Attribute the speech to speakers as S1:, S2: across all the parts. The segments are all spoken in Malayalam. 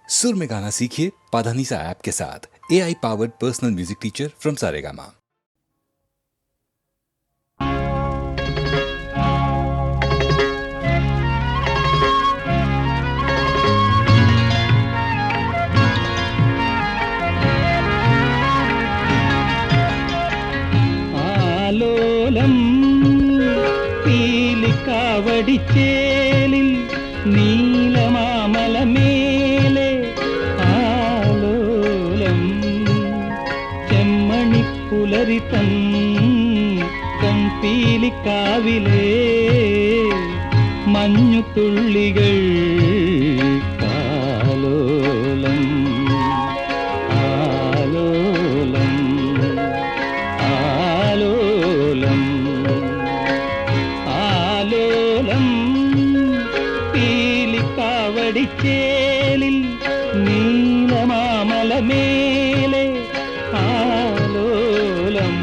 S1: सुर में गाना सीखिए पाधानीसा ऐप के साथ। AI powered personal music teacher from Saregama.
S2: ആലോലം പീലിക്കാവടിച്ചേലിൽ നീലമാമലമേലെ ആലോലം ചെമ്മണിപ്പുലരിതൻ പൊൻപീലിക്കാവിലെ മഞ്ഞുതുള്ളികൾ കാലോലം ആലോലം ആലോലം ആലോലം പീലിക്കാവടിച്ചേലിൽ നീലമാമലമേലെ ആലോലം.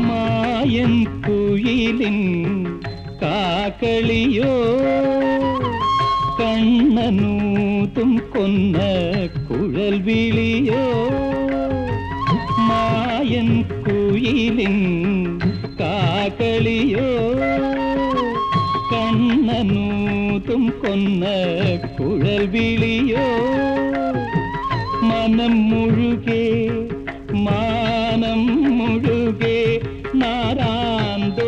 S2: മായൻ കുയിലിൻ കാക്കളിയോ കണ്ണനൂത്തും കൊന്ന കുഴൽ വിളിയോ. മായൻ കുയിലിൻ കാക്കളിയോ കണ്ണനൂത്തും കൊന്ന കുഴൽ വിളിയോ. മനം മുഴുകെ മാനം മുഴുകെ നാരാന്തോളികയോ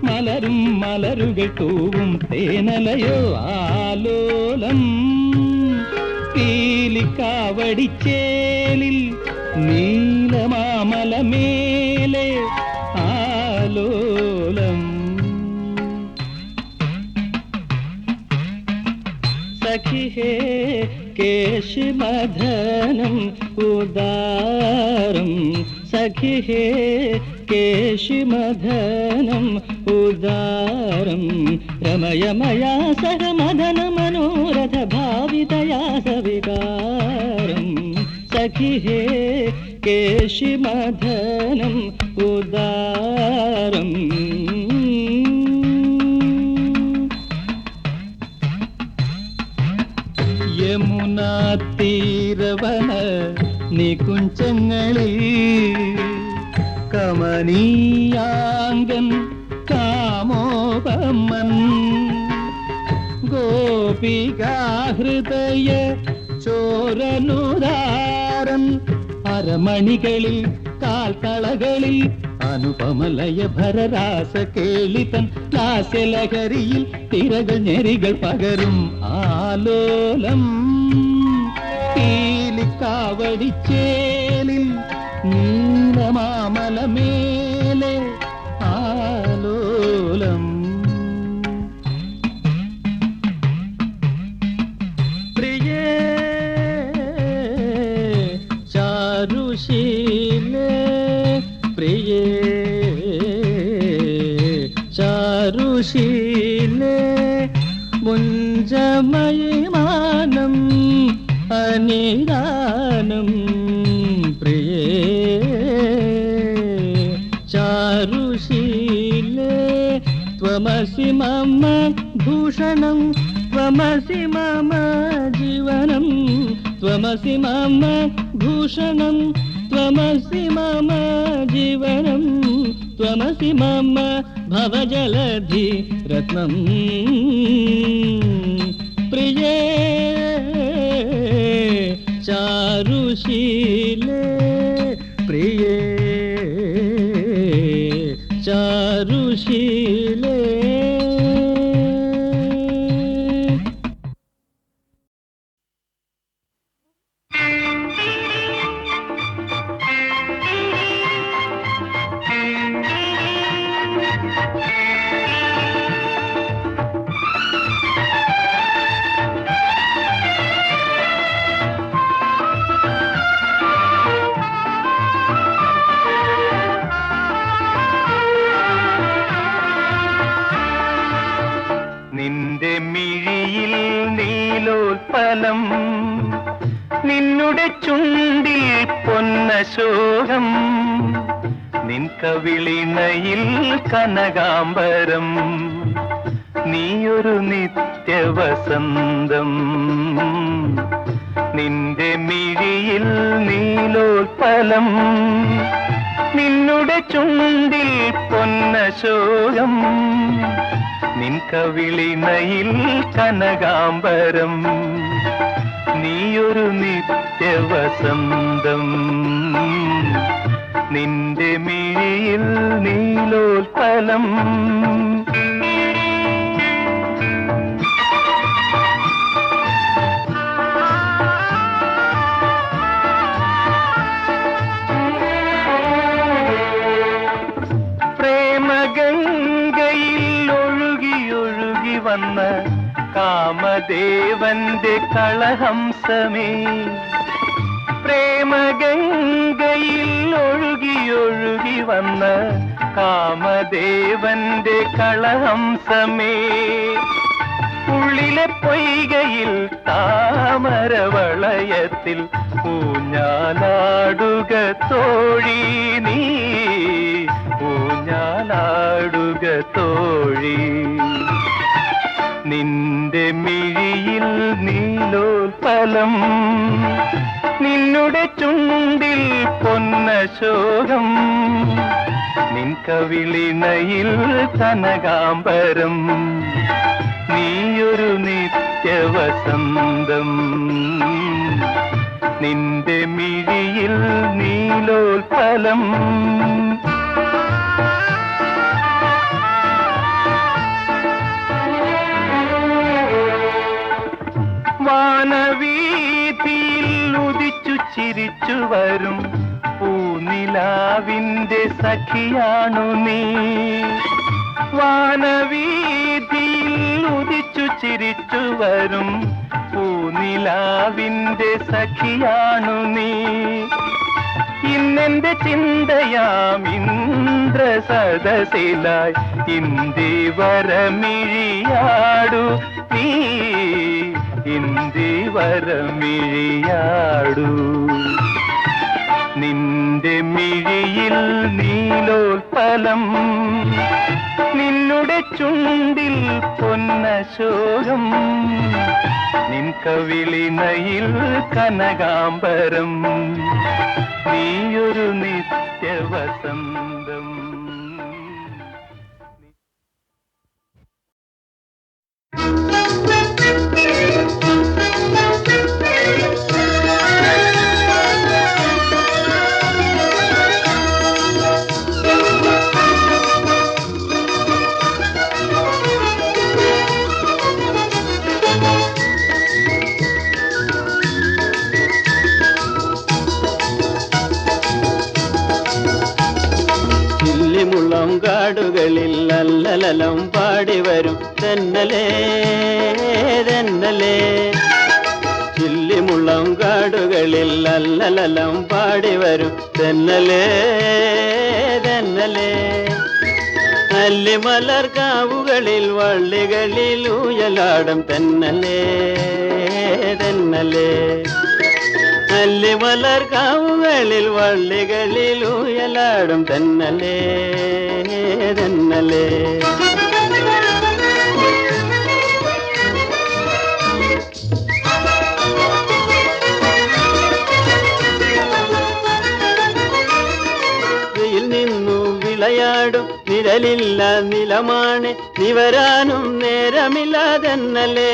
S2: മലരും മലരുകൾ തൂവും തേനലയോ. ആലോലം പീലിക്കാവടിച്ചേലിൽ നീലമാമലമേലെ ആലോലം. സഖി ഹേ കേശിമധനം ഉദാരം സഖി ഹേ കേശിമധനം ഉദാരം രമയമയാ സഹ മദന മനോരഥ ഭാവിതയാ സവികാരം. സഖി ഹേ കേശിമധനം ഉദാരം. യമുനാ തീരവന നികുഞ്ചങ്ങളിൽ കമനീയാംഗൻ കാമോപമൻ ഗോപികാഹൃദയ ചോരനുദാരൻ അരമണികളിൽ കാൽത്തളകളിൽ അനുപമലയ ഭരരാസ കേളിതൻ ലാസ്യലഹരിയിൽ തിരകൾ ഞെരികൾ പകരും. ആലോലം പീലിക്കാവടിച്ചേലിൽ നീലമാമലമേലെ ആലോലം. പ്രിയേ ചാരുശീലേ പ്രിയേ ചാരുശീലേ മുഞ്ചമയമാനം അനിദാനം. പ്രിയേ ചാരുശീലേ ത്വമസി മമ ഭൂഷണം ത്വമസി മമ ജീവനം ത്വമസി മമ ഭൂഷണം ത്വമസി മമ ജീവനം ത്വമസി മമ ഭവജലധി രത്നം. പ്രിയേ ചാരുശീലേ പ്രിയേ ചാരുശീലേ.
S3: നിന്നുടെ ചുണ്ടിൽ പൊന്നശോകം, നിൻ കവിളിണയിൽ കനകാംബരം, നീയൊരു നിത്യവസന്തം, നിന്റെ മിഴിയിൽ നീലോത്പലം, നിന്നുടെ ചുണ്ടിൽ പൊന്നശോകം, നിൻ കവിളിണയിൽ കനകാംബരം, നീയൊരു നിത്യവസന്തം, നിന്റെ മിഴിയിൽ നീലോത്പലം. പ്രേമഗംഗയിൽ ഒഴുകി വന്ന കാമദേവന്റെ കളഹംസമേ, പ്രേമഗംഗയിൽ ഒഴുകി വന്ന കാമദേവന്റെ കളഹംസമേ, ഉള്ളിലെ പൊയ്കയിൽ താമരവളയത്തിൽ ഊഞ്ഞാലാടുക തോഴി നീ, ഊഞ്ഞാലാടുക തോഴി, നിന്റെ മിഴിയിൽ നീലോത്പലം, നിന്നുടെ ചുണ്ടിൽ പൊന്നശോകം, നിൻ കവിളിണയിൽ കനകാംബരം, നീയൊരു നിത്യവസന്തം, നിന്റെ മിഴിയിൽ നീലോത്പലം. വാനവീഥിയിൽ ഉദിച്ചു ചിരിച്ചു വരും പൂനിലാവിന്റെ സഖിയാണു നീ, വാനവീഥിയിൽ ഉദിച്ചു ചിരിച്ചു വരും പൂനിലാവിന്റെ സഖിയാണു നീ, ഇന്നെന്റെ ചിന്തയാം ഇന്ദ്ര സദസിലായി ഇന്ദിവരമിഴിയാടു നീ, ഇന്ദിവരമിഴിയാടു, നിന്റെ മിഴിയിൽ നീലോത്പലം, നിന്നുടെ ചുണ്ടിൽ പൊന്നശോകം, നിൻ കവിളിണയിൽ കനകാംബരം, നീയൊരു നിത്യവസന്തം.
S4: മുള്ളം കാടുകളിൽ അല്ലലലം പാടി വരും തെന്നലേ തെന്നലേ, ചില്ലിമുള്ളം കാടുകളിൽ അല്ലലലം പാടി വരും തെന്നലേ തെന്നലേ, അല്ലിമലർ കാവുകളിൽ വള്ളികളിൽ ഊയലാടും തെന്നലേ തെന്നലേ, അല്ലിമലർ കാവുകളിൽ വള്ളികളിൽ ഊയലാടും തെന്നലേ തെന്നലേ. വെയിൽ നിന്നു വിളയാടും നിഴലില്ല നിലമാണ്, നിവരാനും നേരമില്ലാതെന്നലേ,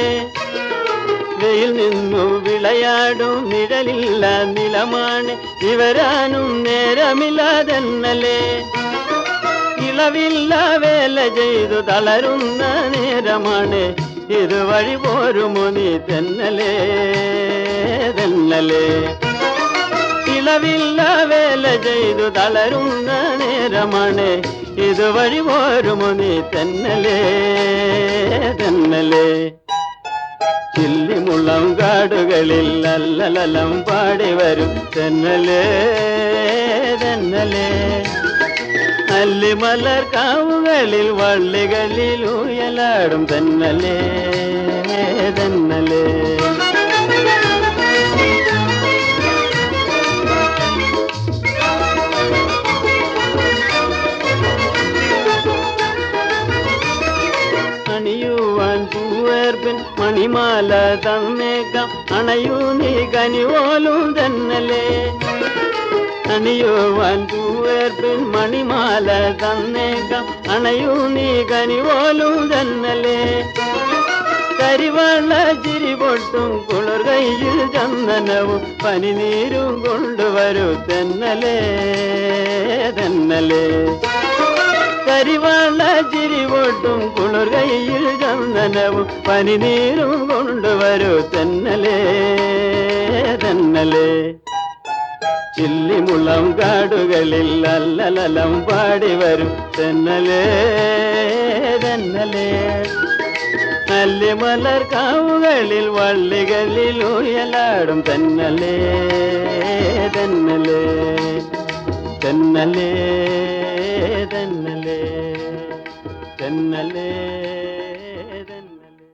S4: വെയിൽ നിന്നു വിളയാടും നിഴലില്ല നിലമാണ്, ഇവരാനും നേരമില്ലാതെന്നലേ, ഇളവില്ല വേല ചെയ്തു തളരുന്ന നേരമാണ്, ഇതുവഴി പോരുമോ നീ തെന്നലേ തെന്നലേ, ഇളവില്ല വേല ചെയ്തു തളരുന്ന നേരമാണ്, ഇതുവഴി പോരുമോ നീ തെന്നലേ തെന്നലേ, ചില്ലിമുള്ളം കാടുകളിൽ അല്ലലലം പാടി വരും തെന്നലേ തെന്നലേ, അല്ലിമലർ കാവുകളിൽ വള്ളികളിൽ ഊയലാടും തെന്നലേ തെന്നലേ. തന്നേക്കാം അണയൂ നീ കനിവോലും തന്നലേ അണിയുവാൻ പൂവേർപ്പിൻ മണിമാല തന്നേക്കാം അണയൂ നീ കനിവോലും തന്നലേ കരിവള ചിരി പൊട്ടും കുളിർ കയ്യിൽ ചന്ദനവും പനിനീരും കൊണ്ടുവരൂ തെന്നലേ തെന്നലേ കരിവള ചിരി പൊട്ടും കുളിർ കയ്യിൽ ചന്ദനവും പനിനീരും കൊണ്ടുവരൂ തെന്നലേ തെന്നലേ ചില്ലിമുളം കാടുകളിൽ അല്ലലലം പാടി വരും തെന്നലേ തെന്നലേ നല്ലിമലർ കാവുകളിൽ വള്ളികളിൽ ഉയലാടും തെന്നലേ തെന്നലേ തെന്നലേ തെന്നലേ തെന്നലേ തെന്നലേ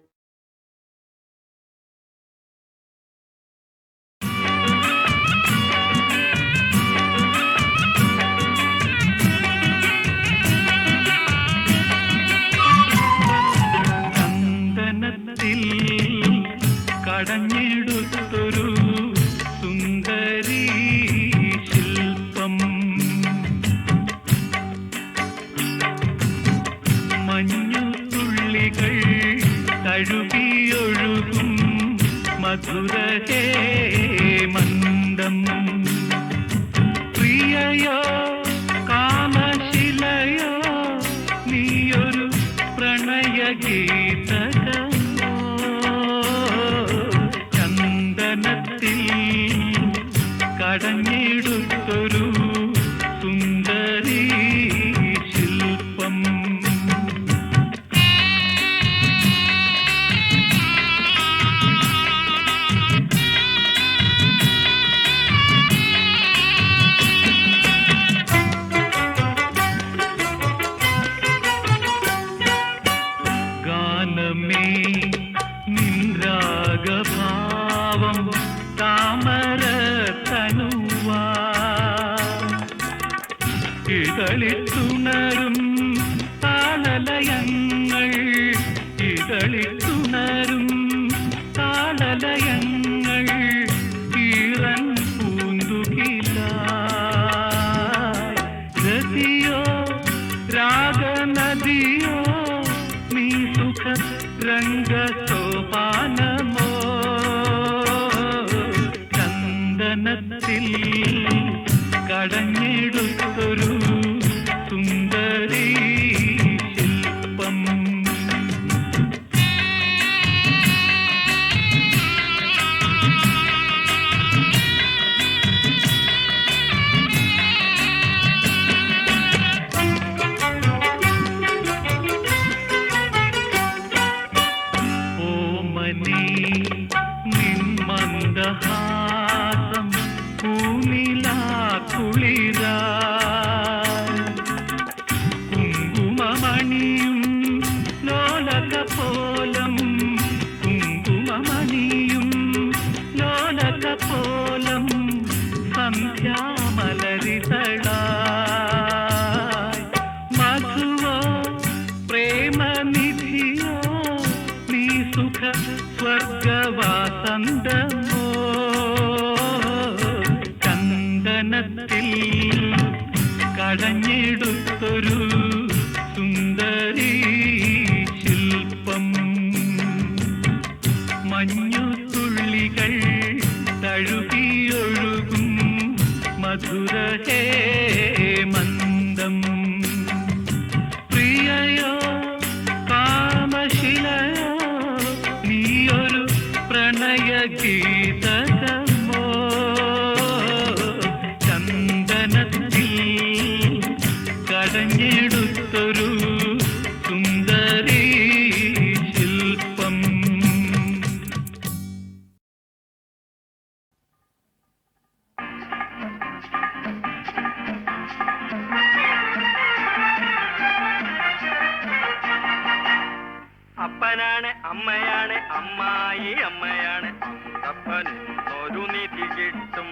S3: കടഞ്ഞെടുത്തൊരു സുന്ദരീ ശില്പം മഞ്ഞുതുള്ളികൾ തഴുകിയൊഴുകും മധുരഹേ മന്ദം പ്രിയയോ കാമശിലയോ നീയൊരു പ്രണയഗീതകമോ കടഞ്ഞെടുത്തൊരു സുന്ദരീ ശില്പം ഗാനമേ നിൻരാഗഭാവം താമര തനുവാ ഇതളിത്തുണരും താളലയങ്ങൾ ഇതളിത്തുണരും താളലയങ്ങൾ ഈറൻ പൂന്തുകിലായി രതിയോ രാഗനദിയോ നീ സുഖ രംഗസോപാനമോ ചന്ദനത്തിൽ കടഞ്ഞെടുത്തൊരു സുന്ദരീ ശില്പം ഓമനീ നിൻ മന്ദഹാസം പൂനിലാക്കുളിരാ കുങ്കുമമണിയും ലോലകപോലം കുങ്കുമമണിയും ലോലകപോലം സന്ധ്യാമലരിതളായി മധുവോ പ്രേമനിധിയോ നീ സുഖ സ്വർഗവാസന്തമോ ചന്ദനത്തിൽ കടഞ്ഞെടുത്തൊരു സുന്ദരീ ശില്പം മഞ്ഞുതുള്ളികൾ തഴുകിയൊഴുകും മധുരഹേ മന്ദം പ്രിയയോ കാമശിലയോ നീയൊരു പ്രണയഗീതകമോ ചന്ദനത്തിൽ കടഞ്ഞെടുത്തൊരു സുന്ദരീ ശില്പം അപ്പനാണ് അമ്മയാണ് അമ്മായി അമ്മയാണ് അന്തപ്പനൊരു നിധി കിട്ടും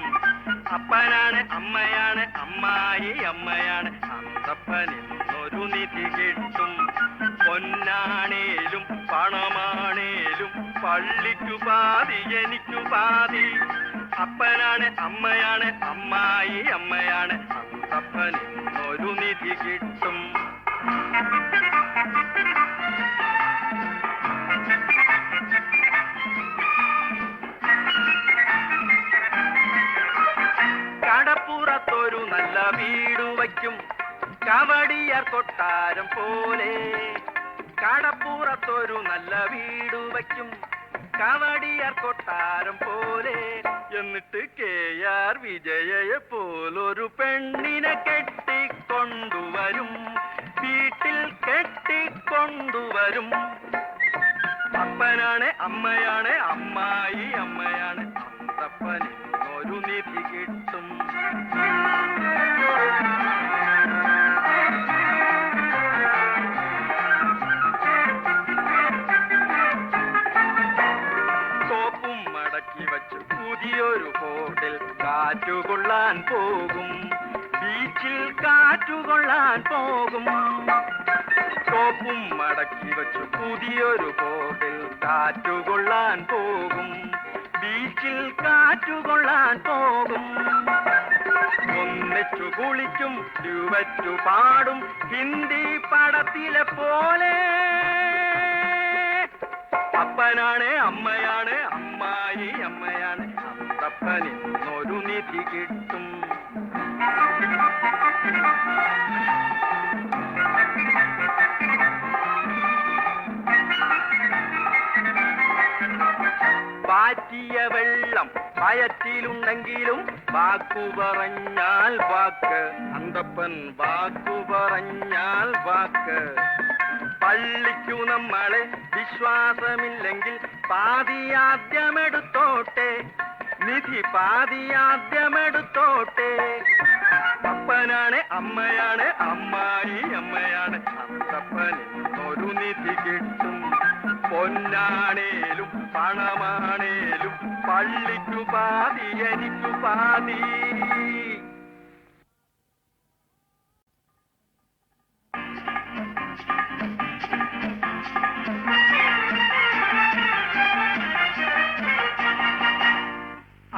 S3: അപ്പനാണ് അമ്മയാണ് അമ്മായി അമ്മയാണ് അന്തപ്പനൊരു നിധി കിട്ടും പൊന്നാണേലും പണമാണേലും പള്ളിക്കു പാതി എനിക്കു പാതി. അപ്പനാണ് അമ്മയാണ് അമ്മായി അമ്മയാണ് അന്തപ്പന് ഒരു നിധി കിട്ടും. കടപ്പുറത്തൊരു നല്ല വീട് വയ്ക്കും കവടിയാർ കൊട്ടാരം പോലെ. കടപ്പുറത്തൊരു നല്ല വീട് വയ്ക്കും കവടിയാർ കൊട്ടാരം പോലെ. എന്നിട്ട് KR വിജയയെ പോലൊരു പെണ്ണിനെ കെട്ടിക്കൊണ്ടുവരും, വീട്ടിൽ കെട്ടിക്കൊണ്ടുവരും. അപ്പനാണ് അമ്മയാണ് അമ്മായി അമ്മയാണ് അന്തപ്പന് ഒരു നിധി കിട്ടും. സോപ്പും മടക്കി വച്ച് പുതിയൊരു ഹോട്ടൽ കാറ്റുകൊള്ളാൻ പോകും, ബീച്ചിൽ കാറ്റുകൊള്ളാൻ പോകും. സോപ്പും മടക്കി വച്ച് പുതിയൊരു ഹോട്ടൽ കാറ്റുകൊള്ളാൻ പോകും, ബീച്ചിൽ കാറ്റുകൊള്ളാൻ പോകും. ഒന്നിച്ചു കുളിക്കും, ഡ്യുവറ്റു പാടും, ഹിന്ദി പടത്തിലെ പോലെ. അപ്പനാണ് അമ്മയാണ് അമ്മായി അമ്മയാണ് അന്തപ്പന് ഒരു നിധി കിട്ടും. പാറ്റിയ വെള്ളം വയറ്റിലുണ്ടെങ്കിലും വാക്കു പറഞ്ഞാൽ വാക്ക്, അന്തപ്പൻ വാക്കു പറഞ്ഞാൽ വാക്ക്. പള്ളിക്കു നമ്മളെ വിശ്വാസമില്ലെങ്കിൽ പാതിയാദ്യമെടുത്തോട്ടെ, നിധി പാതിയാദ്യമെടുത്തോട്ടെ. അപ്പനാണ് അമ്മയാണ് അമ്മായി അമ്മയാണ് അന്തപ്പന് ഒരു നിധി കിട്ടും. പൊന്നാണേലും പണമാണേലും പള്ളിക്കു പാതി എനിക്കു പാതി.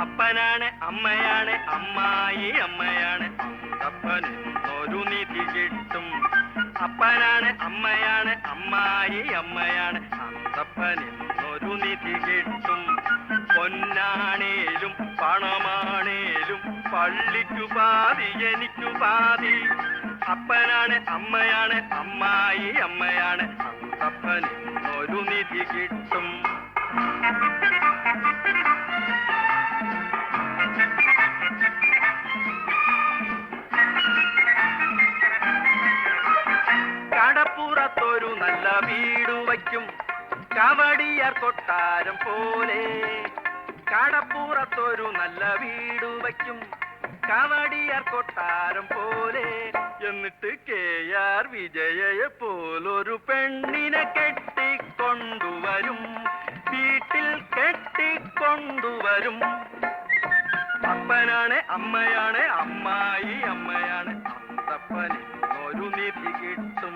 S3: അപ്പനാണ് അമ്മയാണ് അമ്മായി അമ്മയാണ് അന്തപ്പന് ഒരു നിധി കിട്ടും. അപ്പനാണ് അമ്മയാണ് അമ്മായി അമ്മയാണ് അന്തപ്പന് ഒരു നിധി കിട്ടും. പൊന്നാണേലും പണമാണേലും പള്ളിക്കു പാതി എനിക്കു പാതി. അപ്പനാണ് അമ്മയാണ് അമ്മായി അമ്മയാണ് അന്തപ്പന് ഒരു നിധി കിട്ടും. കടപ്പുറത്തൊരു നല്ല വീട് വയ്ക്കും കവടിയാർ കൊട്ടാരം പോലെ. കടപ്പുറത്തൊരു നല്ല വീട് വയ്ക്കും കവടിയാർ കൊട്ടാരം പോലെ. എന്നിട്ട് KR വിജയയെ പോലൊരു പെണ്ണിനെ കെട്ടിക്കൊണ്ടുവരും, വീട്ടിൽ കെട്ടിക്കൊണ്ടുവരും. അപ്പനാണ് അമ്മയാണ് അമ്മായി അമ്മയാണ് അന്തപ്പന് ഒരു നിധി കിട്ടും.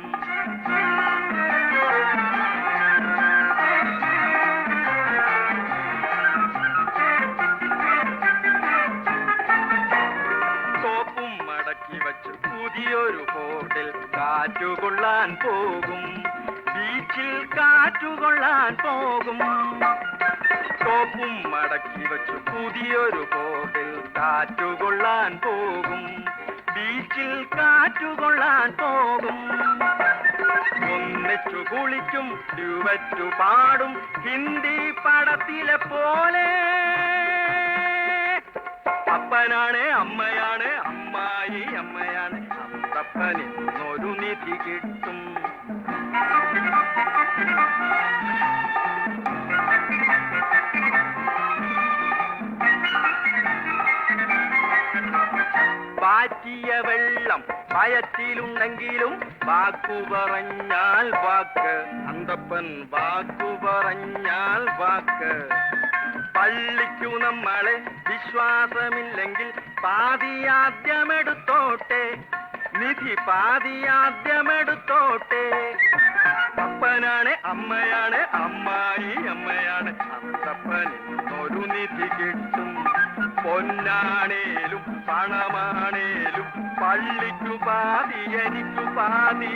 S3: സോപ്പും മടക്കി വച്ച് പുതിയൊരു ഹോട്ടൽ കാറ്റുകൊള്ളാൻ പോകും, ബീച്ചിൽ കാറ്റുകൊള്ളാൻ പോകും. സോപ്പും മടക്കി വച്ച് പുതിയൊരു ഹോട്ടൽ കാറ്റുകൊള്ളാൻ പോകും, ബീച്ചിൽ കാറ്റുകൊള്ളാൻ പോകും. ഒന്നിച്ചു കുളിക്കും, ഡ്യുവറ്റു പാടും, ഹിന്ദി പടത്തിലെ പോലെ. അപ്പനാണ് അമ്മയാണ് അമ്മായി അമ്മയാണ് അന്തപ്പന് ഒരു നിധി കിട്ടും. പാറ്റിയ വെള്ളം വയറ്റിലുണ്ടെങ്കിലും വാക്കു പറഞ്ഞാൽ വാക്ക്, അന്തപ്പൻ വാക്കു പറഞ്ഞാൽ വാക്ക്. പള്ളിക്കു നമ്മളെ വിശ്വാസമില്ലെങ്കിൽ പാതിയാദ്യമെടുത്തോട്ടെ, നിധി പാതിയാദ്യമെടുത്തോട്ടെ. അപ്പനാണ് അമ്മയാണ് അമ്മായി അമ്മയാണ് അന്തപ്പൻ ഒരു നിധി കിട്ടും. പൊന്നാണേലും പണമാണേലും പള്ളിക്കു പാതി എനിക്കു പാതി.